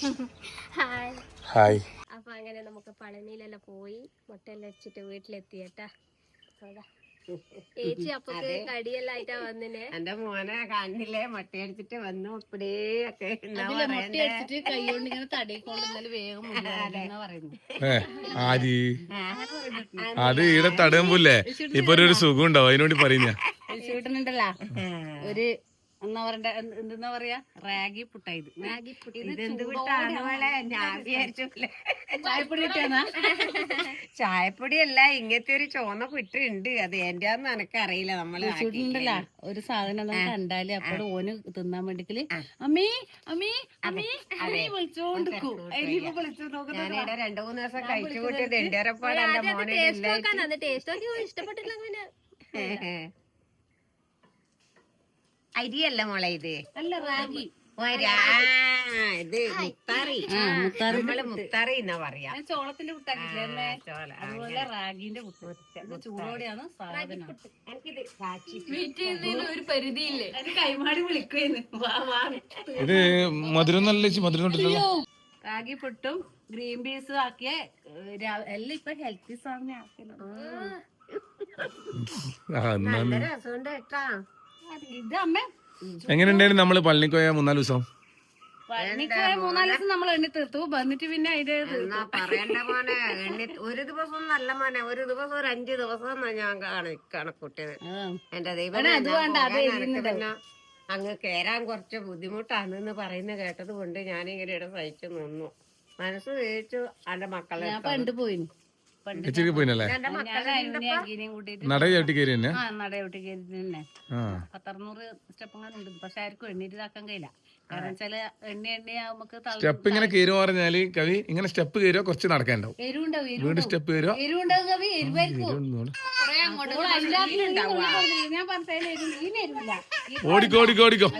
Hi. Hi. അപ്പൊ അങ്ങനെ നമുക്ക് പളനിയിലെല്ലാം പോയി മുട്ടയെല്ലാം വെച്ചിട്ട് വീട്ടിലെത്തിയേട്ടാ. ചേച്ചി അപ്പൊ കടിയെല്ലാം ആയിട്ടാ വന്നിനെ. എന്റെ മോനെ കാണില്ലേ മുട്ടയടിച്ചിട്ട് വന്നു ഇപ്പടേ ഒക്കെ മുട്ടയടിച്ചിട്ട് കൈകൊണ്ട് ഇങ്ങനെ തടിക്കൊണ്ട് വേഗം പറയുന്നു. അത് ഈടെ തടയുമ്പോലെ ഇപ്പൊ ഒരു സുഖം ഉണ്ടാവും, അതിനോട് പറയുന്ന വീട്ടിനുണ്ടല്ലോ ഒരു എന്താ പറയാ റാഗി പുട്ടായത്. ചായപ്പൊടി കിട്ടിയാ ചായപ്പൊടിയല്ല, ഇങ്ങനത്തെ ഒരു ചോന്ന പുട്ടുണ്ട്. അത് എന്റെ എനക്കറിയില്ല. നമ്മള് ഉണ്ടല്ലോ ഒരു സാധനം കണ്ടാല് അപ്പോഴും ഓന് തിന്നാൻ വേണ്ടിക്കല് അമ്മീ അമ്മീ അമ്മീ വിളിച്ചോണ്ടിരിക്കും. ഞാനിവിടെ 2-3 ദിവസം കഴിച്ചു കൂട്ടിയത് എന്റെ മോനെ ഇഷ്ടപ്പെട്ടില്ല. അരിയല്ല മോളെ, ഇത് അല്ല റാഗി. ഇത് മുത്താറി. നമ്മള് മുത്താറി എന്നാ പറയാ. ചോളത്തിന്റെ പുട്ടാക്കില്ലേ അതുപോലെ റാഗിന്റെ പുട്ട് ചൂടോടെയാണ് സാധനം. ഒരു പരിധിയില്ലേ കൈമാടി വിളിക്കുന്നു. ഇത് മധുരം നല്ല മധുരം. റാഗി പുട്ടും ഗ്രീൻ പീസും ആക്കിയ എല്ലാം ഇപ്പൊ ഹെൽത്തി സാധനം ആക്കണം. നല്ല രസമുണ്ട് കേട്ടാ. ഇത് അമ്മ എങ്ങനെയുണ്ടായിരുന്നു നമ്മള് പള്ളിക്ക് പോയ 3-4 ദിവസം? പള്ളിക്ക് പോയ 3-4 ദിവസം നമ്മൾ എണ്ണി തീർത്തു. വന്നിട്ട് പിന്നെ അതിന്റെ പറയണ്ട മോനെ, ഒരു ദിവസം നല്ല മോനെ, ഒരു ദിവസം ഒരു 5 ദിവസം ഞാൻ കണക്കൂട്ടിയത്. എന്റെ ദൈവം അങ്ങ് കേറാൻ കുറച്ച് ബുദ്ധിമുട്ടാണെന്ന് പറയുന്ന കേട്ടത് കൊണ്ട് ഞാനിങ്ങനെ ഇവിടെ സഹിച്ചു നിന്നു. മനസ്സ് വേവിച്ചു. എന്റെ മക്കളെ പണ്ട് പോയി പോയിനല്ലേ നട ചവിട്ടി കയറി തന്നെ. നട ചവിട്ടി കയറി തന്നെ 10-600 സ്റ്റെപ്പ് ഉണ്ട്. പക്ഷെ ആർക്കും എണ്ണീറ്റ് ഇതാക്കാൻ കഴിയില്ല. കാരണം വെച്ചാല് എണ്ണ നമുക്ക് സ്റ്റെപ്പ് ഇങ്ങനെ കയറുക പറഞ്ഞാല് കവി ഇങ്ങനെ സ്റ്റെപ്പ് കയറുക കുറച്ച് നടക്കാനുണ്ടാവും. വീണ്ടും സ്റ്റെപ്പ് കയറുക. ഓടിക്കോ ഓടിക്കോ ഓടിക്കോ.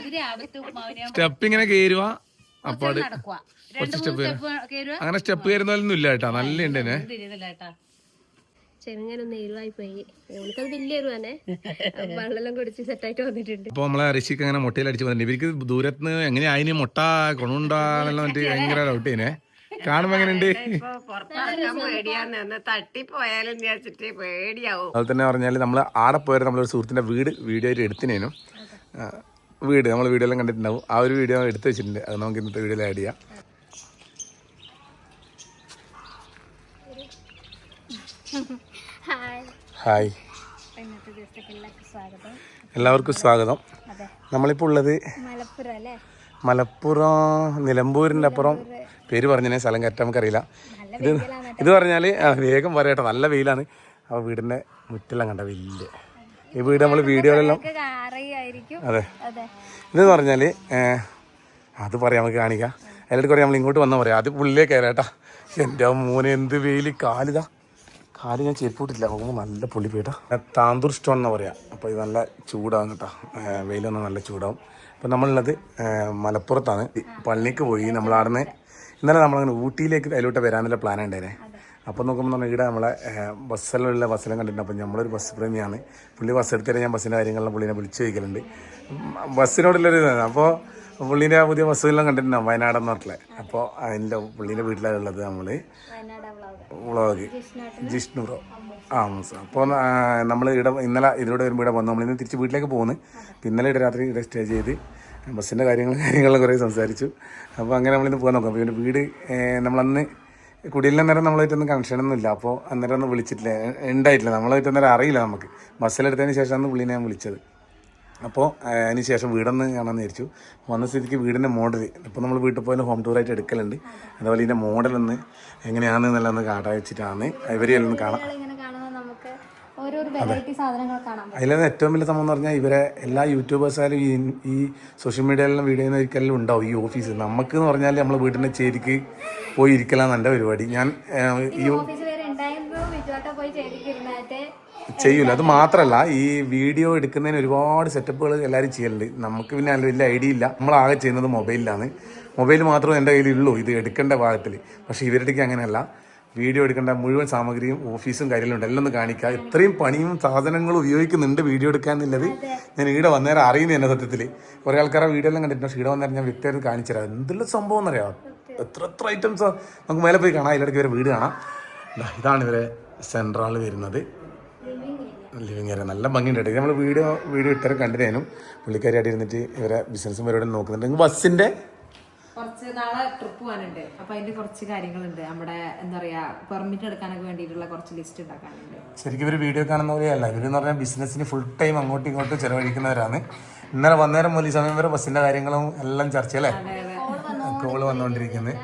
സ്റ്റെപ്പ് ഇങ്ങനെ കയറുക. അപ്പൊ കുറച്ച് സ്റ്റെപ്പ് അങ്ങനെ സ്റ്റെപ്പ് കയറുന്നൊന്നും ഇല്ല കേട്ടാ. നല്ല ഉണ്ടേനെ. ചെറുങ്ങനൊന്ന് എരിവായി പോയി. എനിക്കത് വലിയ എരിവാനെ. വെള്ളം കുടിച്ച് സെറ്റായിട്ട് വന്നിട്ടുണ്ട്. അപ്പൊ നമ്മളെ ഋഷിക്ക് അങ്ങനെ മുട്ടയിൽ അടിച്ച് വന്നിട്ടുണ്ട്. ഇവർക്ക് ദൂരത്തുനിന്ന് എങ്ങനെയാ അതിന് മുട്ട കൊണ്ടുണ്ടാന്നെല്ലാം എന്നിട്ട് ഭയങ്കര ഡൗട്ട് ചെയ്യുന്നേ. കാണുമ്പോ എങ്ങനെയുണ്ട്? തട്ടിപ്പോയാലും പേടിയാവും. അതുപോലെ തന്നെ പറഞ്ഞാല് നമ്മള് ആടെ പോയത് നമ്മളൊരു സുഹൃത്തിന്റെ വീഡിയോ ആയിട്ട് എടുത്തിനേനു. വീട് നമ്മൾ വീഡിയോ എല്ലാം കണ്ടിട്ടുണ്ടാവും. ആ ഒരു വീഡിയോ എടുത്ത് വെച്ചിട്ടുണ്ട്. അത് നമുക്ക് ഇന്നത്തെ വീഡിയോയിൽ ആഡ് ചെയ്യാം. ഹായ്. എല്ലാവർക്കും സ്വാഗതം. നമ്മളിപ്പോൾ ഉള്ളത് മലപ്പുറം നിലമ്പൂരിൻ്റെ അപ്പുറം. പേര് പറഞ്ഞേ സ്ഥലം കറക്റ്റ് നമുക്കറിയില്ല. ഇത് പറഞ്ഞാൽ വേഗം പറയട്ടെ, നല്ല വെയിലാണ്. അപ്പോൾ വീടിൻ്റെ മുറ്റെല്ലാം കണ്ട വലിയ ഈ വീട് നമ്മൾ വീഡിയോയിലെല്ലാം. അതെ, ഇതെന്ന് പറഞ്ഞാൽ അത് പറയാം, നമുക്ക് കാണിക്കാം. എല്ലാവർക്കും പറയാം. നമ്മൾ ഇങ്ങോട്ട് വന്നാൽ പറയാം. അത് പുള്ളിയെ കയറാട്ടാ. എൻ്റെ മോനെ എന്ത് വെയിൽ. കാല് ഞാൻ ചെരുപ്പിട്ടില്ല. നോക്കുമ്പോൾ നല്ല പൊള്ളി പോയിട്ടാ. താന്തൂർ സ്റ്റോൺ എന്ന് പറയാം. അപ്പോൾ ഇത് നല്ല ചൂടാകും കേട്ടോ. വെയിലൊന്നും നല്ല ചൂടാവും. അപ്പോൾ നമ്മളുള്ളത് മലപ്പുറത്താണ്. പള്ളിക്ക് പോയി നമ്മളവിടുന്ന് ഇന്നലെ നമ്മളങ്ങനെ ഊട്ടിയിലേക്ക് അതിലോട്ട് വരാനുള്ള പ്ലാൻ ഉണ്ടായിരുന്നേ. അപ്പോൾ നോക്കുമ്പോൾ നമ്മൾ ഇവിടെ നമ്മളെ ബസ്സെല്ലാം കണ്ടിട്ടുണ്ട്. അപ്പോൾ നമ്മളൊരു ബസ് പ്രേമിയാണ്. പുള്ളി ബസ് എടുത്തേ ഞാൻ ബസ്സിൻ്റെ കാര്യങ്ങളെല്ലാം പുള്ളിനെ വിളിച്ചു ചോദിക്കലുണ്ട്. ബസ്സിനോടുള്ളൊരു ഇതാണ്. അപ്പോൾ പുള്ളീൻ്റെ പുതിയ ബസ്സെല്ലാം കണ്ടിട്ടുണ്ടാവും വയനാടെന്ന് പറഞ്ഞിട്ടുള്ളത്. അപ്പോൾ അതിൻ്റെ പുള്ളീൻ്റെ വീട്ടിലാണ് ഉള്ളത്. നമ്മൾ വ്ളോഗ് ജിഷ്ണു ബ്രോ. അപ്പോൾ നമ്മൾ ഇന്നലെ ഇതിലൂടെ വരുമ്പോൾ ഇവിടെ വന്നു. നമ്മളിന്ന് തിരിച്ച് വീട്ടിലേക്ക് പോകുന്നു. ഇന്നലെ ഇവിടെ രാത്രി ഇവിടെ സ്റ്റേ ചെയ്ത് ബസ്സിൻ്റെ കാര്യങ്ങളും കുറേ സംസാരിച്ചു. അപ്പോൾ അങ്ങനെ നമ്മളിന്ന് പോകാൻ നോക്കാം. അപ്പോൾ ഇവൻ്റെ വീട് നമ്മളന്ന് കുടിയിലെ നേരം നമ്മളായിട്ടൊന്നും കണക്ഷനൊന്നും ഇല്ല. അപ്പോൾ അന്നേരം ഒന്നും വിളിച്ചിട്ടില്ല, ഉണ്ടായിട്ടില്ല. നമ്മളായിട്ട് അന്നേരം അറിയില്ല. നമുക്ക് ബസ്സിലെടുത്തതിന് ശേഷമാണ് പുള്ളിനെ ഞാൻ വിളിച്ചത്. അപ്പോൾ അതിന് ശേഷം വീടൊന്ന് കാണാമെന്ന് വിചാരിച്ചു. വന്ന സ്ഥിതിക്ക് വീടിൻ്റെ മോഡൽ ഇപ്പോൾ നമ്മൾ വീട്ടിൽ പോയാലും ഹോം ടൂറായിട്ട് എടുക്കലുണ്ട്. അതുപോലെ ഇതിൻ്റെ മോഡലൊന്ന് എങ്ങനെയാണെന്നെല്ലാം ഒന്ന് കാട്ടാ വെച്ചിട്ടാണ് ഇവരെല്ലാം ഒന്ന് കാണാം. അതിലെല്ലാം ഏറ്റവും വലിയ സംഭവം എന്ന് പറഞ്ഞാൽ ഇവരെ എല്ലാ യൂട്യൂബേഴ്സായാലും ഈ സോഷ്യൽ മീഡിയയിലെല്ലാം വീഡിയോ ഒരിക്കലും ഉണ്ടാവും ഈ ഓഫീസ്. നമുക്ക് എന്ന് പറഞ്ഞാൽ നമ്മൾ വീടിൻ്റെ ചേരിക്ക് പോയി ഇരിക്കലാണ് എൻ്റെ പരിപാടി. ഞാൻ ഈ ചെയ്യൂല. അത് മാത്രമല്ല, ഈ വീഡിയോ എടുക്കുന്നതിന് ഒരുപാട് സെറ്റപ്പുകൾ എല്ലാവരും ചെയ്യലുണ്ട്. നമുക്ക് പിന്നെ അതിൽ വലിയ ഐഡിയ ഇല്ല. നമ്മളാകെ ചെയ്യുന്നത് മൊബൈലിലാണ്. മൊബൈൽ മാത്രമേ എൻ്റെ കയ്യിലുള്ളൂ ഇത് എടുക്കേണ്ട ഭാഗത്തിൽ. പക്ഷേ ഇവരുടെക്ക് അങ്ങനെയല്ല. വീഡിയോ എടുക്കേണ്ട മുഴുവൻ സാമഗ്രിയും ഓഫീസും കാര്യങ്ങളുണ്ട്. എല്ലാം ഒന്ന് കാണിക്കുക. ഇത്രയും പണിയും സാധനങ്ങളും ഉപയോഗിക്കുന്നുണ്ട് വീഡിയോ എടുക്കാൻ എന്നുള്ളത് ഞാൻ ഇവിടെ വന്നേരം അറിയുന്നു. എൻ്റെ സത്യത്തിൽ കുറേ ആൾക്കാരെ വീഡിയോ എല്ലാം കണ്ടിട്ടുണ്ട്. പക്ഷേ ഇവിടെ വന്നേരം ഞാൻ വ്യക്തിയായിട്ട് കാണിച്ചു തരാം എന്തെല്ലാം സംഭവം എന്നറിയാം. എത്ര ഐറ്റംസാ നമുക്ക് മേലെ പോയി കാണാം. അതിലിടയ്ക്ക് ഇവരെ വീട് കാണാം. ഇതാണ് ഇവരെ സെൻട്രൽ വരുന്നത്, ലിവിങ് ഏരിയ. നല്ല ഭംഗിയുണ്ട്. നമ്മൾ വീഡിയോ ഇട്ടരം കണ്ടിരുന്നു. പുള്ളിക്കാരി ആയിട്ട് ഇരുന്നിട്ട് ഇവരെ ബിസിനസ്സും പരിപാടി നോക്കുന്നുണ്ട്. ബസ്സിൻ്റെ കുറച്ച് നാളെ ട്രിപ്പ് പോകാനുണ്ട്. അപ്പൊ അതിന്റെ കുറച്ച് കാര്യങ്ങളുണ്ട്. നമ്മുടെ എന്താ പറയാ പെർമിറ്റ് എടുക്കാനൊക്കെ വേണ്ടിയിട്ടുള്ള കുറച്ച് ലിസ്റ്റ് ഉണ്ടാക്കാനുണ്ട്. ശരിക്കും ഇവർ വീഡിയോ കാണുന്ന പോലെയല്ല. ഇവരെന്ന് പറഞ്ഞാൽ ബിസിനസ്സിന് ഫുൾ ടൈം അങ്ങോട്ടും ഇങ്ങോട്ടും ചെലവഴിക്കുന്നവരാണ്. ഇന്നലെ വന്നേരം മുതൽ ഈ സമയം വരെ ബസ്സിന്റെ കാര്യങ്ങളും എല്ലാം ചർച്ചയല്ലേ, കോള് വന്നുകൊണ്ടിരിക്കുന്നത്.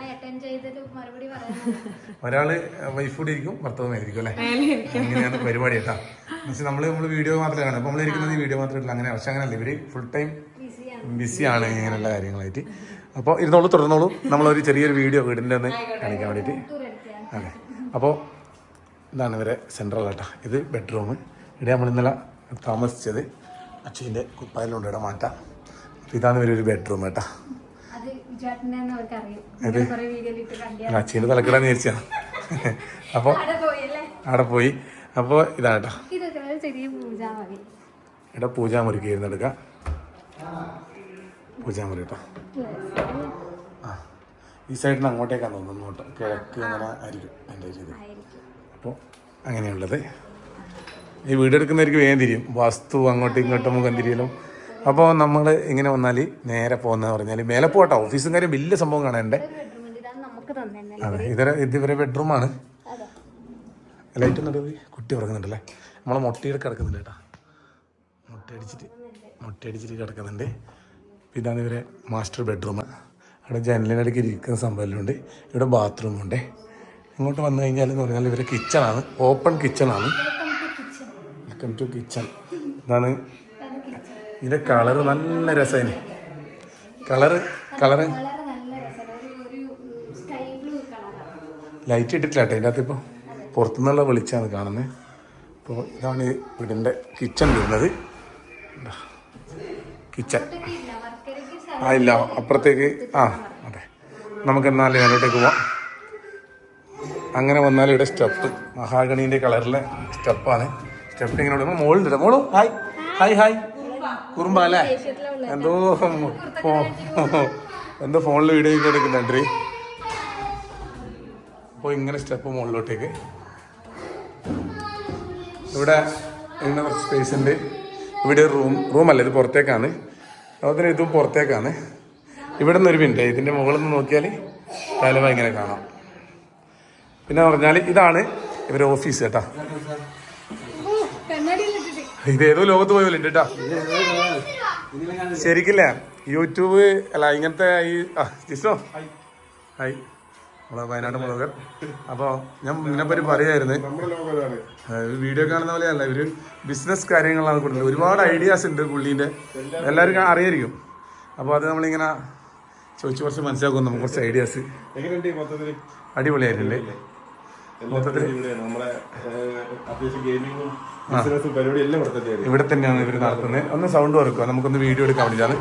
ഒരാള് വൈഫ് കൂടി ഇരിക്കും, ഭർത്താവ് മേലിരിക്കും അല്ലേ, അങ്ങനെയാണ് പരിപാടി കേട്ടാ. പക്ഷെ നമ്മള് വീഡിയോ മാത്രമേ കാണും. അപ്പൊ നമ്മളിരിക്കുന്നത് ഈ വീഡിയോ മാത്രമേ ഉള്ളൂ. അങ്ങനെ പക്ഷെ അങ്ങനെയല്ല, ഇവര് ഫുൾ ടൈം ബിസിയാണ് ഇങ്ങനെയുള്ള കാര്യങ്ങളായിട്ട്. അപ്പോൾ ഇരുന്നോളൂ, തുടർന്നോളൂ. നമ്മളൊരു ചെറിയൊരു വീഡിയോ വീടിൻ്റെ ഒന്ന് കാണിക്കാൻ വേണ്ടിയിട്ട്. അതെ, അപ്പോൾ ഇതാണ് ഇവരെ സെൻട്രൽ കേട്ടോ. ഇത് ബെഡ്റൂം. ഇവിടെ നമ്മൾ ഇന്നലെ താമസിച്ചത്. അച്ഛൻ്റെ കുപ്പായിലുണ്ട്, ഇവിടെ മാറ്റാം. അപ്പോൾ ഇതാണ് ഇവരൊരു ബെഡ്റൂം കേട്ടോ. ഇത് അച്ഛൻ്റെ തലക്കിടാന്ന് വിചാരിച്ചാണ്. അപ്പോൾ അവിടെ പോയി. അപ്പോൾ ഇതാണ് കേട്ടോ, ഇവിടെ പൂജാമുറിക്ക് ഇരുന്നെടുക്കാം. പൂജാമുറി കേട്ടോ. ആ, ഈ സൈഡിൽ നിന്ന് അങ്ങോട്ടേക്കാണ് തോന്നുന്നു, അങ്ങോട്ട് കിഴക്ക് അങ്ങനെ ആയിരിക്കും എൻ്റെ ഒരു ഇത്. അപ്പോൾ അങ്ങനെയുള്ളത്. ഈ വീടെടുക്കുന്നവർക്ക് വേഗം തിരിയും, വാസ്തു അങ്ങോട്ടും ഇങ്ങോട്ടും മുഖം തിരിയലും. അപ്പോൾ നമ്മൾ ഇങ്ങനെ വന്നാൽ നേരെ പോകുന്നതെന്ന് പറഞ്ഞാൽ മേലെ പോകട്ടോ. ഓഫീസും കാര്യം വലിയ സംഭവം കാണാനുണ്ട്. അതെ, ഇതുവരെ ബെഡ്റൂമാണ്. ലൈറ്റ് ഒന്നും കുട്ടി ഉറങ്ങുന്നുണ്ടല്ലേ. നമ്മളെ മുട്ടയുടെ കിടക്കുന്നുണ്ട് കേട്ടോ. മുട്ടയടിച്ചിട്ട് കിടക്കുന്നുണ്ട്. ഇതാണ് ഇവരെ മാസ്റ്റർ ബെഡ്റൂം. അവിടെ ജനലിനിടയ്ക്ക് ഇരിക്കുന്ന സംഭവമുണ്ട്. ഇവിടെ ബാത്റൂമുണ്ട്. ഇങ്ങോട്ട് വന്നു കഴിഞ്ഞാൽ എന്ന് പറഞ്ഞാൽ ഇവരെ കിച്ചണാണ്, ഓപ്പൺ കിച്ചണാണ്. Welcome to kitchen. ഇതാണ് ഇതിൻ്റെ കളറ് നല്ല രസമാണ്. കളറ് ലൈറ്റ് ഇട്ടിട്ടില്ല കേട്ടോ ഇതിൻ്റെ അകത്ത്. ഇപ്പോൾ പുറത്തുനിന്നുള്ള വെളിച്ചാണ് കാണുന്നത്. അപ്പോൾ ഇതാണ് വീടിൻ്റെ കിച്ചൺ വരുന്നത്. കിച്ചൺ ഇല്ല, അപ്പുറത്തേക്ക്. അതെ, നമുക്ക് എന്നാലും അതിലോട്ടേക്ക് പോവാം. അങ്ങനെ വന്നാൽ ഇവിടെ സ്റ്റെപ്പ്, മഹാഗണീൻ്റെ കളറിലെ സ്റ്റെപ്പാണ്. സ്റ്റെപ്പ് ഇങ്ങനെ വിടുമ്പോൾ മോളുണ്ട്. മോളും ഹായ് ഹായ് ഹായ്. കുറുമ്പ അല്ലേ, എന്തോ ഫോണിൽ വീഡിയോ ഒക്കെ എടുക്കുന്നുണ്ട്. അപ്പോൾ ഇങ്ങനെ സ്റ്റെപ്പ് മുകളിലോട്ടേക്ക്. ഇവിടെ ഇങ്ങനെ കുറച്ച് സ്പേസ് ഉണ്ട്. ഇവിടെ റൂമല്ല, ഇത് പുറത്തേക്കാണ്. അതുപോലെ ഇതും പുറത്തേക്കാണ്. ഇവിടെ നിന്നൊരു വിൻഡോ, ഇതിൻ്റെ മുകളിൽ നിന്ന് നോക്കിയാൽ തലവ ഇങ്ങനെ കാണാം. പിന്നെ പറഞ്ഞാൽ ഇതാണ് ഇവരുടെ ഓഫീസ് കേട്ടോ. ഇത് ഏതോ ലോകത്ത് പോയ പോലെ ഉണ്ട് കേട്ടോ. ശരിക്കില്ല യൂട്യൂബ് അല്ല ഇങ്ങനത്തെ ഈ ജിസോ ഹായ്, നമ്മളെ വയനാട് ബ്ലോഗർ. അപ്പോൾ ഞാൻ ഇതിനെപ്പറ്റി പറയായിരുന്നു. വീഡിയോ കാണുന്ന പോലെയല്ല, ഇവര് ബിസിനസ് കാര്യങ്ങളാണ് കൂടുതൽ. ഒരുപാട് ഐഡിയാസ് ഉണ്ട് പുള്ളീൻ്റെ, എല്ലാവർക്കും അറിയായിരിക്കും. അപ്പോൾ അത് നമ്മളിങ്ങനെ ചോദിച്ച് കുറച്ച് മനസ്സിലാക്കും. നമുക്ക് കുറച്ച് ഐഡിയാസ്. അടിപൊളിയായിട്ടുണ്ട് മൊത്തത്തിൽ. ഇവിടെ തന്നെയാണ് ഇവർ നടത്തുന്നത്. ഒന്ന് സൗണ്ട് കുറക്കുക, നമുക്കൊന്ന് വീഡിയോ എടുക്കാൻ വേണ്ടിയിട്ടാണ്.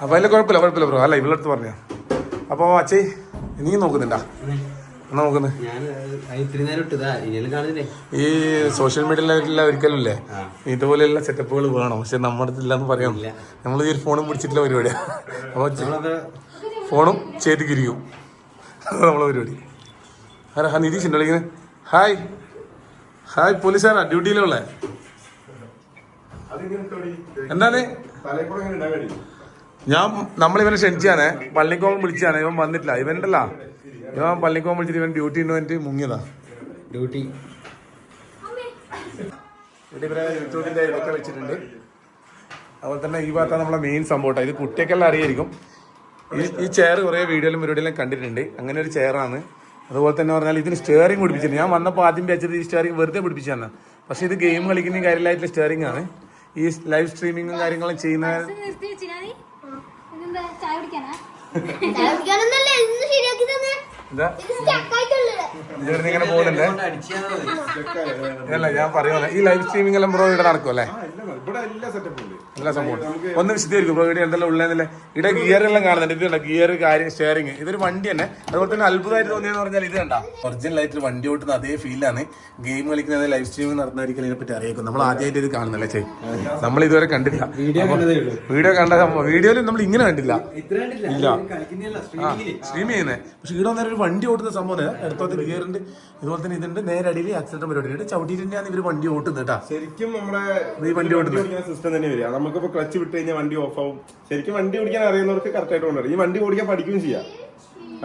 അപ്പോൾ അതിൽ കുഴപ്പമില്ല ബ്രോ. അല്ല ഇവളടുത്ത് പറഞ്ഞ. അപ്പോൾ അച്ഛേ നീ നോക്കുന്നുണ്ടാ? എന്നാ നോക്കുന്നത്? ഈ സോഷ്യൽ മീഡിയയിലെല്ലാം ഒരിക്കലും ഇല്ലേ ഇതുപോലെയുള്ള സെറ്റപ്പുകൾ വേണം. പക്ഷെ നമ്മുടെ അടുത്തില്ല എന്ന് പറയാം. നമ്മൾ ഈ ഒരു ഫോണും പിടിച്ചിട്ടുള്ള പരിപാടിയാണ്. അപ്പോൾ ഫോണും ചെയ്തിരിക്കും, നമ്മളെ പരിപാടി. ആരാ നിതീഷ് ഉണ്ടോ വിളിക്കുന്നത്? ഹായ് ഹായ്, പോലീസുകാരാ ഡ്യൂട്ടിയിലുള്ള? എന്താണ് നമ്മളിവനെ ക്ഷണിച്ചാണ്, പള്ളിക്കോമൻ വിളിച്ചാണ്. ഇവൻ വന്നിട്ടില്ല. ഇവൻ്റെല്ല ഇവൻ പള്ളിക്കോമൻ വിളിച്ചിട്ട് ഇവൻ ഡ്യൂട്ടി ഉണ്ടോ എന്നിട്ട് മുങ്ങിയതാ. ഡ്യൂട്ടി ഇവിടെ ഇവരെ യൂട്യൂബിൻ്റെ ഇതൊക്കെ വെച്ചിട്ടുണ്ട്. അതുപോലെ തന്നെ ഈ ഭാഗത്താണ് നമ്മളെ മെയിൻ സംഭവം. ഇത് കുട്ടിയൊക്കെല്ലാം അറിയായിരിക്കും. ഈ ചെയർ കുറേ വീഡിയോയിലും പരിപാടിയെല്ലാം കണ്ടിട്ടുണ്ട്. അങ്ങനെ ഒരു ചെയറാണ്. അതുപോലെ തന്നെ പറഞ്ഞാൽ ഇതിന് സ്റ്റിയറിംഗ് പിടിപ്പിച്ചിട്ടുണ്ട്. ഞാൻ വന്നപ്പോൾ ആദ്യം വെച്ചത് ഈ സ്റ്റിയറിംഗ് വെറുതെ പിടിപ്പിച്ചാണ്. പക്ഷേ ഇത് ഗെയിം കളിക്കുന്ന കാര്യമായിട്ടുള്ള സ്റ്റിയറിംഗ് ആണ്. ഈ ലൈവ് സ്ട്രീമിങ്ങും കാര്യങ്ങളും ചെയ്യുന്ന ഇങ്ങനെ പോകുന്നുണ്ട്. അല്ല ഞാൻ പറയുന്നത് ഈ ലൈവ് സ്ട്രീമിംഗ് എല്ലാം ബ്രോ ഇവിടെ നടക്കും അല്ലേ? നല്ല സംഭവം. ഒന്ന് വിശദീകരിക്കും ബ്രോ, ഇവിടെ എന്തെല്ലാം ഉള്ളതെന്നല്ലേ. ഇവിടെ ഗിയർ എല്ലാം കാണുന്നുണ്ട്. ഇത് കണ്ട ഗിയർ, കാര്യം, സ്റ്റിയറിംഗ്. ഇതൊരു വണ്ടി തന്നെ. അതുപോലെ തന്നെ അത്ഭുതമായിട്ട് തോന്നിയെന്ന് പറഞ്ഞാൽ ഇത് കണ്ട ഒറിജിനൽ ആയിട്ട് വണ്ടി ഓട്ടുന്ന അതേ ഫീലാണ്. ഗെയിം കളിക്കുന്നത്, ലൈവ് സ്ട്രീമിംഗ് നടന്നതായിരിക്കും ഇതിനെപ്പറ്റി അറിയിക്കും. നമ്മൾ ആദ്യമായിട്ട് ഇത് കാണുന്നല്ലേ ചെയ്യും. നമ്മൾ ഇതുവരെ കണ്ടില്ല. വീഡിയോ കണ്ട സംഭവം, വീഡിയോയിൽ നമ്മൾ ഇങ്ങനെ കണ്ടില്ല. ഇല്ല, സ്ട്രീം ചെയ്യുന്നത്. പക്ഷെ ഇവിടെ വന്നേരം ഒരു വണ്ടി ഓട്ടുന്ന സംഭവം അടുത്തോട്ട് ഗിയറുണ്ട്. ഇതുപോലെ തന്നെ ഇതുണ്ട്. നേരെ അടിയിൽ ആക്സിഡന്റ് പരിപാടി ചവിട്ടിട്ട് തന്നെയാണ് ഇവര് വണ്ടി ഓട്ടുന്നത് കേട്ടാ. ശരിക്കും നമ്മുടെ ഈ വണ്ടി ഓട്ടുന്ന സിസ്റ്റം തന്നെ വരിക. നമുക്കിപ്പോ ക്ലച്ച് വിട്ട് കഴിഞ്ഞാൽ വണ്ടി ഓഫ് ആവും. ശരിക്കും വണ്ടി ഓടിക്കാൻ അറിയുന്നവർക്ക് കറക്റ്റ് ആയിട്ട് കൊണ്ടുവരും. ഈ വണ്ടി ഓടിക്കാൻ പഠിക്കുകയും ചെയ്യാം.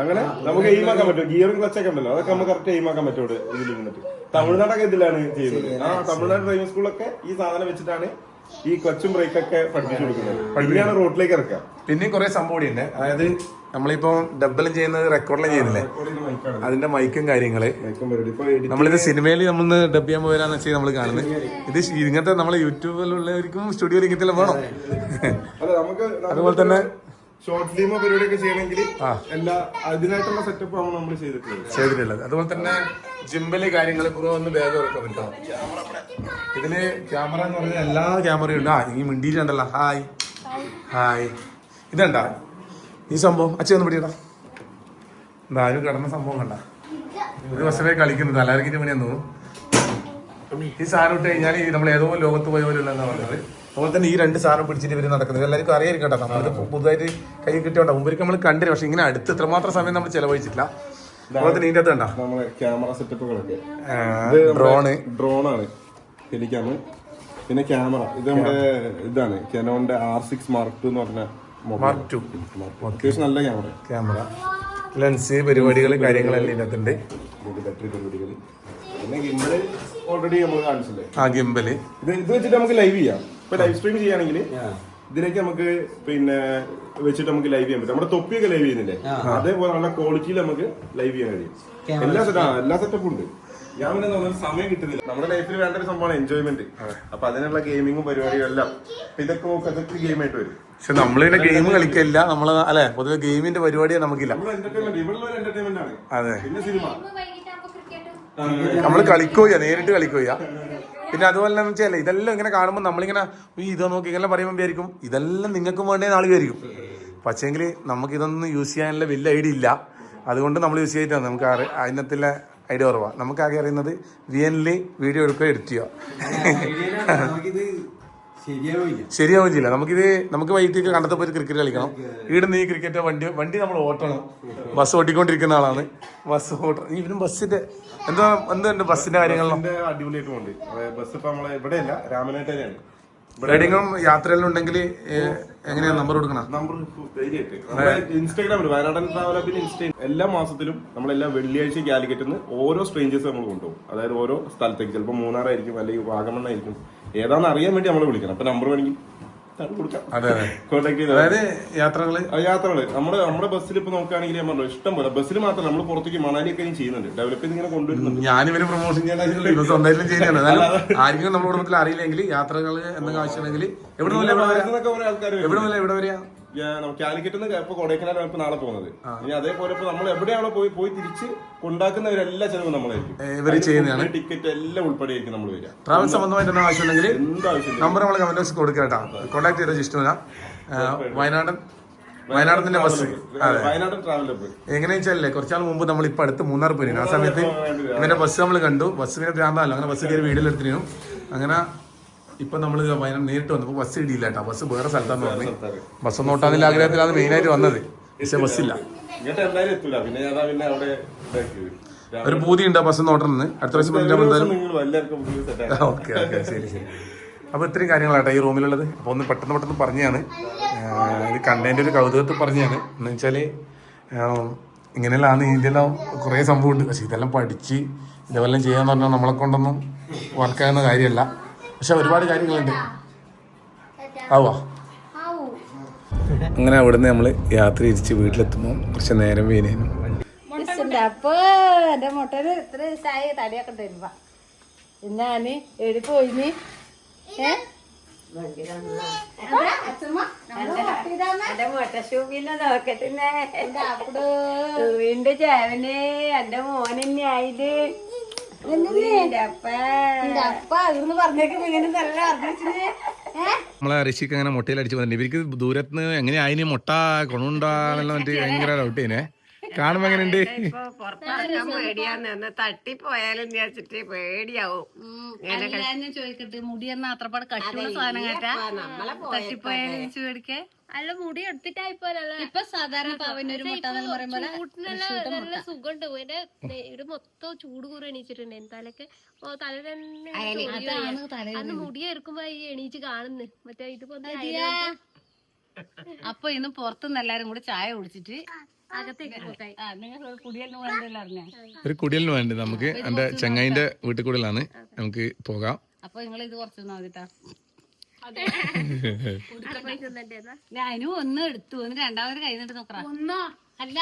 അങ്ങനെ നമുക്ക് എയിമാക്കാൻ പറ്റും. ഗിയറും ക്ലച്ചൊക്കെ ഉണ്ടല്ലോ, അതൊക്കെ നമുക്ക് കറക്റ്റ് എയിമാക്കാൻ പറ്റും ഇതിൽ നിന്നിട്ട്. തമിഴ്നാടൊക്കെ ഇതിലാണ് ചെയ്യുന്നത്. ആ തമിഴ്നാട് ഡ്രൈവിംഗ് സ്കൂളൊക്കെ ഈ സാധനം വെച്ചിട്ടാണ് ഈ ക്ലച്ചും ബ്രേക്കൊക്കെ പഠിപ്പിച്ചു കൊടുക്കുന്നത്. പഠിപ്പിക്കാണ് റോഡിലേക്ക് ഇറക്കാം. പിന്നെ കുറെ സംഭവം ഉണ്ട്. അതായത് നമ്മളിപ്പോ ഡബിളും ചെയ്യുന്നത് റെക്കോർഡിലും ചെയ്യുന്നില്ലേ, അതിന്റെ മൈക്കും കാര്യങ്ങള്. നമ്മളിത് സിനിമയിൽ നമ്മൾ ഡബ് ചെയ്യാൻ പോയാന്ന് വെച്ചാൽ നമ്മൾ കാണുന്നത്. ഇത് ഇങ്ങനത്തെ നമ്മളെ യൂട്യൂബിലുള്ളവർക്കും സ്റ്റുഡിയോയിൽ ഇങ്ങനത്തെ വേണം. അതുപോലെ തന്നെ ഷോർട്ട് ഫിലിമോ പരിപാടിയൊക്കെ ചെയ്യണമെങ്കിൽ എല്ലാ അതിനായിട്ടുള്ള സെറ്റപ്പ് നമ്മൾ ചെയ്തിട്ടുള്ളത്. അതുപോലെ തന്നെ ജിമ്പില് കാര്യങ്ങൾ ഒന്ന് ബാഗ് വെക്കാൻ പറ്റും. ഇതില് ക്യാമറ എന്ന് പറഞ്ഞാൽ എല്ലാ ക്യാമറയും ഉണ്ട്. ഈ മിണ്ടിയിട്ടുണ്ടല്ലോ, ഹായ് ഹായ്. ഇതണ്ട ഈ സംഭവം അച്ഛൻ പിടിയടാ. എന്താ ഒരു കിടന്ന സംഭവം കണ്ട. ഒരു വർഷമേ കളിക്കുന്നത് തലകറക്കിന്റെ പണിയാന്ന് തോന്നുന്നു. ഈ സാധനം ഇട്ട് കഴിഞ്ഞാൽ നമ്മൾ ഏതോ ലോകത്ത് പോയ പോലെ ഉള്ളതെന്നാണ് പറഞ്ഞത്. അതുപോലെ തന്നെ ഈ രണ്ട് സാധനം പിടിച്ചിട്ട് ഇവര് നടക്കുന്നത് എല്ലാവർക്കും അറിയായിരിക്കും കേട്ടോ. നമ്മളിത് പുതുതായിട്ട് കൈ കിട്ടിയോണ്ടാവും. മുമ്പ് നമ്മൾ കണ്ടില്ല, പക്ഷെ ഇങ്ങനെ അടുത്ത് ഇത്രമാത്രം സമയം നമ്മൾ ചെലവഴിച്ചിട്ടില്ല. അതുപോലെ തന്നെ ഇതിന്റെ അകത്ത് കണ്ട നമ്മളെ ക്യാമറ സെറ്റപ്പുകളൊക്കെ ഡ്രോണാണ്, ഹെലിക്യാമ്, പിന്നെ ക്യാമറ. ഇത് നമ്മുടെ ഇതാണ് കെനോന്റെ R6 Mark II എന്ന് പറഞ്ഞ Mark II. അത്യാവശ്യം നല്ല ക്യാമറ. ലെൻസ് പരിപാടികൾ കാര്യങ്ങളെല്ലാം ഇതിനകത്തുണ്ട്. ബാറ്ററി പരിപാടികൾ. പിന്നെ ഗിംബല് ഓൾറെഡി നമ്മൾ കാണിച്ചില്ലേ. ഗിംബല് ഇത് വെച്ചിട്ട് നമുക്ക് ലൈവ് ചെയ്യാം. ഇപ്പൊ ലൈവ് സ്ട്രീം ചെയ്യുകയാണെങ്കിൽ ഇതിലേക്ക് നമുക്ക് പിന്നെ വെച്ചിട്ട് നമുക്ക് ലൈവ് ചെയ്യാൻ പറ്റും. നമ്മുടെ തൊപ്പിയൊക്കെ ലൈവ് ചെയ്യുന്നില്ലേ, അതേപോലെ നല്ല ക്വാളിറ്റിയിൽ നമുക്ക് ലൈവ് ചെയ്യാൻ കഴിയും. എല്ലാ സെറ്റപ്പും ഉണ്ട്. ഞാൻ പിന്നെ തോന്നുന്നു സമയം കിട്ടുന്നില്ല. നമ്മുടെ ലൈഫിൽ വേണ്ട ഒരു സംഭവമാണ് എൻജോയ്മെന്റ്. അപ്പൊ അതിനുള്ള ഗെയിമിങ്ങും പരിപാടിയും എല്ലാം ഇതൊക്കെ അതൊക്കെ ഗെയിമായിട്ട് വരും. പക്ഷെ നമ്മളിങ്ങനെ ഗെയിം കളിക്കില്ല. നമ്മള് അല്ലെ പൊതുവെ ഗെയിമിന്റെ പരിപാടിയെ നമുക്കില്ല. എന്റർടൈൻമെന്റ് ആണ്. അതെ, പിന്നെ സിനിമ നമ്മള് കളിക്കുക, നേരിട്ട് കളിക്കുക. പിന്നെ അതുപോലെ എന്ന് വെച്ചാൽ ഇതെല്ലാം ഇങ്ങനെ കാണുമ്പോൾ നമ്മളിങ്ങനെ ഇതോ നോക്കി ഇങ്ങനെ പറയുമ്പോൾ വിചാരിക്കും ഇതെല്ലാം നിങ്ങൾക്കും വേണ്ടേ നാളെ വിചാരിക്കും. പക്ഷേങ്കിൽ നമുക്ക് ഇതൊന്നും യൂസ് ചെയ്യാനുള്ള വലിയ ഐഡിയ ഇല്ല. അതുകൊണ്ട് നമ്മൾ യൂസ് ചെയ്തിട്ടാണ് നമുക്ക് അതിനകത്തുള്ള ഐഡിയ കുറവാണ്. നമുക്കാകെ അറിയുന്നത് VN വീഡിയോ എടുക്കുക, എഡിറ്റ് ചെയ്യുക. ശരിയാവില്ല. നമുക്ക് വൈകിട്ടൊക്കെ കണ്ടപ്പോൾ ക്രിക്കറ്റ് കളിക്കണം. ഈടുന്ന് ഈ ക്രിക്കറ്റ് വണ്ടി നമ്മൾ ഓട്ടണം. ബസ് ഓട്ടിക്കൊണ്ടിരിക്കുന്ന ആളാണ്. ബസ് ഓട്ടണം. ഇവരും ബസ്സിന്റെ എന്തുണ്ട് ബസ്സിന്റെ കാര്യങ്ങളിലും അടിപൊളിയായിട്ട് പോകുന്നുണ്ട്. ബസ് ഇപ്പൊ നമ്മളെ ഇവിടെയല്ല, രാമനാട്ടേരാണ്. റൈഡിങ്ങും യാത്രയെല്ലാം ഉണ്ടെങ്കിൽ എങ്ങനെയാ നമ്പർ കൊടുക്കണം? നമ്പർ ഇൻസ്റ്റാഗ്രാമിൽ വയനാടൻ ട്രാവൽ പിന്നെ എല്ലാ മാസത്തിലും നമ്മളെല്ലാം വെള്ളിയാഴ്ച കാലിക്കറ്റിൽ നിന്ന് ഓരോ സ്ട്രേഞ്ചേഴ്സ് നമ്മൾ കൊണ്ടുപോകും. അതായത് ഓരോ സ്ഥലത്തേക്ക്, ചിലപ്പോൾ മൂന്നാറായിരിക്കും അല്ലെങ്കിൽ വാഗമണ്ണായിരിക്കും. ഏതാണെന്ന് അറിയാൻ വേണ്ടി നമ്മൾ വിളിക്കണം. അപ്പൊ നമ്പർ വേണമെങ്കിൽ അതായത് യാത്രകള് നമ്മുടെ ബസ്സിൽ ഇപ്പൊ നോക്കുകയാണെങ്കിൽ ഞാൻ പറഞ്ഞു ഇഷ്ടം പോലെ ബസ്സിൽ മാത്രം നമ്മൾ പുറത്തേക്ക് മണാലിയൊക്കെ ചെയ്യുന്നുണ്ട്. ഡെവലപ്പ് ചെയ്ത് ഇങ്ങനെ കൊണ്ടുവരുന്നുണ്ട്. ഞാനിവര് പ്രൊമോഷൻ ചെയ്യാൻ സ്വന്തമായിട്ടും ചെയ്യുന്നതാണ്. ആർക്കും നമ്മുടെ കുടുംബത്തിൽ അറിയില്ലെങ്കിൽ യാത്രകൾ എന്തെങ്കിലും ആവശ്യമുണ്ടെങ്കിൽ എവിടെ വരിക കാലിക്കറ്റ് നിന്ന് ഇപ്പൊ കൊടൈക്കനാലാണ് ഇപ്പൊ നാളെ പോകുന്നത്. ഇനി അതേപോലെ ഇപ്പൊ നമ്മൾ എവിടെയാണോ പോയി തിരിച്ച് കൊണ്ടാക്കുന്നവരെല്ലാ ചെലവും നമ്മളായിരിക്കും. ടിക്കറ്റ് എല്ലാം ഉൾപ്പെടെയായിരിക്കും നമ്മൾ വരിക. ട്രാവൽ സംബന്ധമായിട്ട് ആവശ്യമുണ്ടെങ്കിൽ എന്താവശ്യം നമ്പർ നമ്മൾ കമന്റ് ബോക്സിൽ കൊടുക്കാം. കോൺടാക്ട് ചെയ്ത ഇഷ്ടമില്ല. വയനാടത്തിന്റെ ബസ് വയനാടൻ ട്രാവൽ എങ്ങനെയാ വെച്ചാലേ കുറച്ചാൾ മുമ്പ് നമ്മൾ ഇപ്പൊ അടുത്ത് മൂന്നാർ പോയിരുന്നു. ആ സമയത്ത് ഇങ്ങനെ ബസ് നമ്മൾ കണ്ടു. ബസ് പിന്നെ ഭ്രാന്തല്ല. അങ്ങനെ ബസ് കയറി വീട്ടിലെടുത്തിരുന്നു. അങ്ങനെ ഇപ്പൊ നമ്മള് വയനാട് നേരിട്ട് വന്നപ്പോ ബസ് ഇടിയില്ല കേട്ടോ. ബസ് വേറെ സ്ഥലത്താന്ന് പറഞ്ഞു. ബസ് ഒന്നും ഓട്ടാന്നുള്ള ആഗ്രഹത്തിലാണ് മെയിനായിട്ട് വന്നത്. പക്ഷെ ബസ്സില്ല. ഒരു പൂതി ഉണ്ട് ബസ് ഓട്ടണമെന്ന്. അടുത്ത പ്രാവശ്യം ഓക്കെ ശരി. അപ്പൊ ഇത്രയും കാര്യങ്ങളാട്ടോ ഈ റൂമിലുള്ളത്. അപ്പൊ ഒന്ന് പെട്ടെന്ന് പറഞ്ഞാണ് ഇത് കണ്ടതിന്റെ ഒരു കൗതുകത്തിൽ പറഞ്ഞാണ്. എന്ന് വെച്ചാല് ഇങ്ങനെയല്ലാണ് ഇതിലെല്ലാം കുറെ സംഭവം ഉണ്ട്. പക്ഷെ ഇതെല്ലാം പഠിച്ച് ഇതെല്ലാം ചെയ്യാന്ന് പറഞ്ഞാൽ നമ്മളെ കൊണ്ടൊന്നും വർക്കാകുന്ന കാര്യമല്ല. പക്ഷെ ഒരുപാട് കാര്യങ്ങളുണ്ട്. അങ്ങനെ അവിടുന്ന് നമ്മള് യാത്ര തിരിച്ച് വീട്ടിലെത്തുമ്പോൾ കുറച്ച് നേരം വീനേനും. അപ്പൊ എന്റെ മുട്ടന് ഇത്ര ദിവസമായി തടിയൊക്കെ തരുമ്പ ഞാന് എടി പോയിന് എന്റെ മുട്ടശൂപിന്നെ നോക്കട്ടെ. വീണ്ടും ചേവന് എന്റെ മോനെന്നെ ആയത്. അപ്പ അതൊന്ന് പറഞ്ഞേക്കും ഇങ്ങനെ നല്ല അറിഞ്ഞേ നമ്മളെ ഋഷിക്ക് അങ്ങനെ മുട്ടയിൽ അടിച്ചു വന്നിട്ടുണ്ട്. ഇവർക്ക് ദൂരത്തുനിന്ന് എങ്ങനെയായിന് മുട്ട കൊണുണ്ടാന്നെല്ലാം എന്നിട്ട് ഭയങ്കര ഡൗട്ട് ചെയ്യുന്നേ. കാണുമ്പോ എങ്ങനെയുണ്ട്? ഇപ്പൊ പുറത്തിറക്കാൻ പേടിയാന്ന് തട്ടിപ്പോയാലും വിചാരിച്ചിട്ട് പേടിയാവും. ഞാൻ ചോദിക്കട്ടെ, മുടിയെന്ന അത്രപാട് കട്ടുള്ള സാധനം കേട്ടാ തട്ടിപ്പോയാലും പേടിക്കേ? അല്ല മുടി എടുത്തിട്ടായിപ്പോലല്ല. ഇപ്പൊ സാധാരണ പവനൊരു മുട്ട എന്ന് പറയുമ്പോൾ നല്ല സുഖമുണ്ട്. ഇവിടെ മൊത്തം ചൂട് കൂറി എണീച്ചിട്ടുണ്ട്. തലക്ക് തല തന്നെ അന്ന് മുടി എടുക്കുമ്പോ ഈ എണീച്ച് കാണുന്നു. മറ്റേ ഇതിപ്പോ അപ്പൊ ഇന്ന് പുറത്തുനിന്ന് എല്ലാരും കൂടി ചായ കുടിച്ചിട്ട് അകത്തേക്ക് പോക്കായി. നിങ്ങൾ കുടിയലിന് വേണ്ടല്ലോ അറിഞ്ഞ ഒരു കുടിയലിന് വേണ്ടി നമുക്ക് എന്റെ ചങ്ങായിന്റെ വീട്ടിൽ കൂടിലാണ് നമുക്ക് പോകാം. അപ്പൊ നിങ്ങൾ ഇത് കുറച്ച് നോക്കിട്ടാ. അതിനും ഒന്ന് എടുത്തു, ഒന്ന് രണ്ടാമത് കഴിഞ്ഞിട്ട് നോക്കാം. ഒന്നോ അല്ല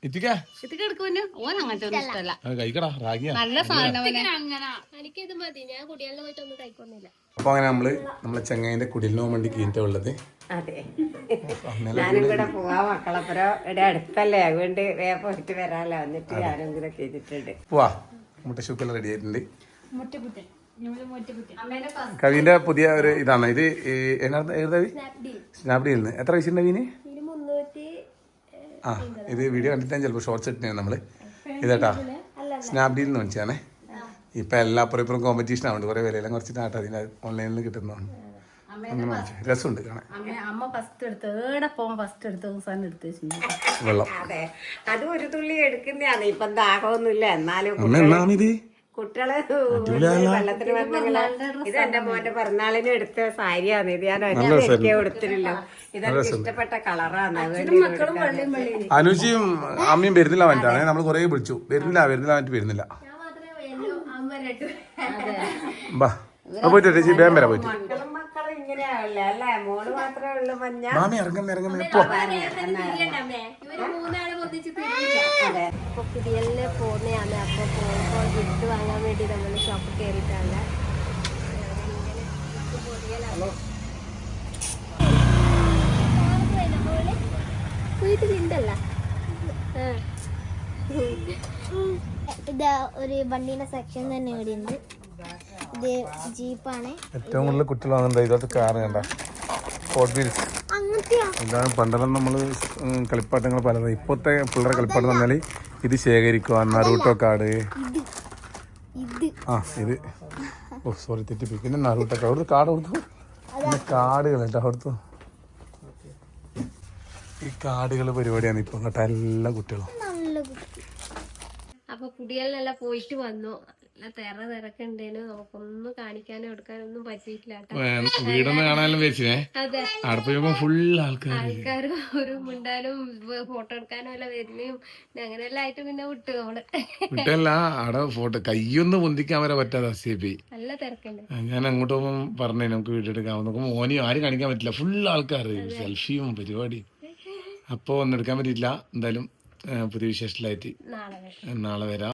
എത്തിക്കാ ഇത് എടുക്കുമോ? ഓൻ അങ്ങനത്തെ ഒന്നും ഇഷ്ടമല്ല. കഴിക്കടാ റാഗിയാ നല്ല സാധനം. എനിക്കിത് മതി. ഞാൻ കുടിയാലിന് പോയിട്ട് ഒന്നും കഴിക്കൊന്നുമില്ല. അപ്പൊ അങ്ങനെ നമ്മളെ ചങ്ങായിന്റെ കുടിലിന് പോകാൻ വേണ്ടി കീഞ്ഞിട്ടാ ഉള്ളത്. അതെ, ഞാനും കൂടെ പോവാ. മക്കളപ്പുറം ഇവിടെ അടുത്തല്ലേ, അതുകൊണ്ട് വേഗം പോയിട്ട് വരാല്ലോ. എന്നിട്ട് ഞാനും കൂടെ ചെയ്തിട്ടുണ്ട്. പോവാ. മുട്ടശൂക്കെല്ലാം റെഡി ആയിട്ടുണ്ട്. കവിന്റെ പുതിയ ഒരു ഇതാണ് ഇത്. സ്നാപ്ഡീലിൽ നിന്ന് എത്ര പൈസ ഉണ്ട് കവിന്? ആ, ഇത് വീഡിയോ കണ്ടിട്ടാണ് ചിലപ്പോൾ ഷോർട്സ് ഇട്ടേ നമ്മള്. ഇതേട്ടാ സ്നാപ്ഡീലിൽ നിന്ന് മേടിച്ചാണേ. ഇപ്പൊ എല്ലാ ഇപ്പുറം കോമ്പറ്റീഷൻ ആവുന്നുണ്ട്. കുറെ വിലയെല്ലാം കുറച്ചിട്ട് ആട്ടോ അതിന് ഓൺലൈനിൽ കിട്ടുന്നതാണ്. അങ്ങനെ മേടിച്ചു. രസമുണ്ട് കാണാൻ. അമ്മ ഫസ്റ്റ് എടുത്ത് ഏടെ പോകാൻ ഫസ്റ്റ് എടുത്ത ദിവസം എടുത്ത് വെള്ളം. അതെ, അത് ഒരു തുള്ളി എടുക്കുന്നതാണ്. ഇപ്പൊ ദാഹമൊന്നുമില്ല. എന്നാലും എന്നാണിത് കുട്ടികള് വെള്ളത്തിന് വന്നെങ്കില് ഇത് എന്റെ മോന്റെ പിറന്നാളിന് എടുത്ത സാരിയാണ്. ഇത് ഞാൻ എനിക്ക് കൊടുത്തിട്ടില്ല. ഇതെനിക്ക് ഇഷ്ടപ്പെട്ട കളറാണ്. അനുജിയും അമ്മയും വരുന്നില്ല വേണ്ടാണ്. നമ്മൾ കുറെ വിളിച്ചു. വരുന്നില്ല വരുന്നില്ല. ബാ പോയിട്ട് വേഗം വരാം. പോയിട്ട് മക്കളും ഇങ്ങനെയാവില്ല അല്ലേ? മോള് മാത്രമേ ഉള്ളൂ മഞ്ഞ. മാമി ഇറങ്ങും അപ്പൊ കുടിയലിന് പോകുന്നതാണ്. അപ്പൊ പോകുമ്പോൾ ഗിഫ്റ്റ് വാങ്ങാൻ വേണ്ടി നമ്മൾ ഷോപ്പിൽ കയറിയിട്ടാണ്. വീട്ടിലുണ്ടല്ല. ഇത് ഒരു വണ്ടീന്റെ സെക്ഷൻ തന്നെ ഇവിടെ ഉണ്ട്. ഇത് ജീപ്പാണ്. ഏറ്റവും കൂടുതൽ കുട്ടികൾ വാങ്ങുന്നത് ഇതൊക്കെ കാർ കണ്ട ഹോട്ട് വീൽസ്. ഇതാണ് പണ്ടെല്ലാം നമ്മള് കളിപ്പാട്ടങ്ങൾ പലത്. ഇപ്പോഴത്തെ പിള്ളേരെ കളിപ്പാട്ടം എന്ന് പറഞ്ഞാൽ ഇത് ശേഖരിക്കുക. Naruto card. ആ ഇത് ഓ സോറി തെറ്റിപ്പോയി. പിന്നെ നറൂട്ടോ കാർഡ്. അവിടുത്തെ കാർഡ് കൊടുത്തു. പിന്നെ കാർഡുകൾ കേട്ടോ അവിടുത്തെ. ഈ കാർഡുകൾ പരിപാടിയാണ് ഇപ്പൊ കേട്ടോ എല്ലാ കുട്ടികളും. അപ്പൊ കുടിയലിനെല്ലാം പോയിട്ട് വന്നു. തിരക്കുണ്ടേനു. നമുക്കൊന്നും കാണിക്കാനോ എടുക്കാനോ ഒന്നും പറ്റിയിട്ടില്ല. വീടൊന്നും കാണാനും വെച്ചേ. അതെ, ഫുൾ ആൾക്കാർ ഒരു മിണ്ടാനും ഫോട്ടോ എടുക്കാനും എല്ലാം വരുന്നയും അങ്ങനെയെല്ലാം ആയിട്ട് പിന്നെ വിട്ടു നമ്മള്. വിട്ടല്ല അവിടെ ഫോട്ടോ കയ്യൊന്നും പൊന്തിക്കാൻ വരെ പറ്റാതെ അവസ്ഥയായി. നല്ല തിരക്കുണ്ട്. ഞാൻ അങ്ങോട്ട് പോകുമ്പോൾ പറഞ്ഞേ നമുക്ക് വീഡിയോ എടുക്കാൻ. നോക്കുമ്പോൾ മോനി ആരും കാണിക്കാൻ പറ്റില്ല. ഫുൾ ആൾക്കാർ സെൽഫിയും പരിപാടിയും. അപ്പോൾ ഒന്നും എടുക്കാൻ പറ്റിയില്ല. എന്തായാലും പുതിയ വിശേഷത്തിലായിട്ട് നാളെ വരാം.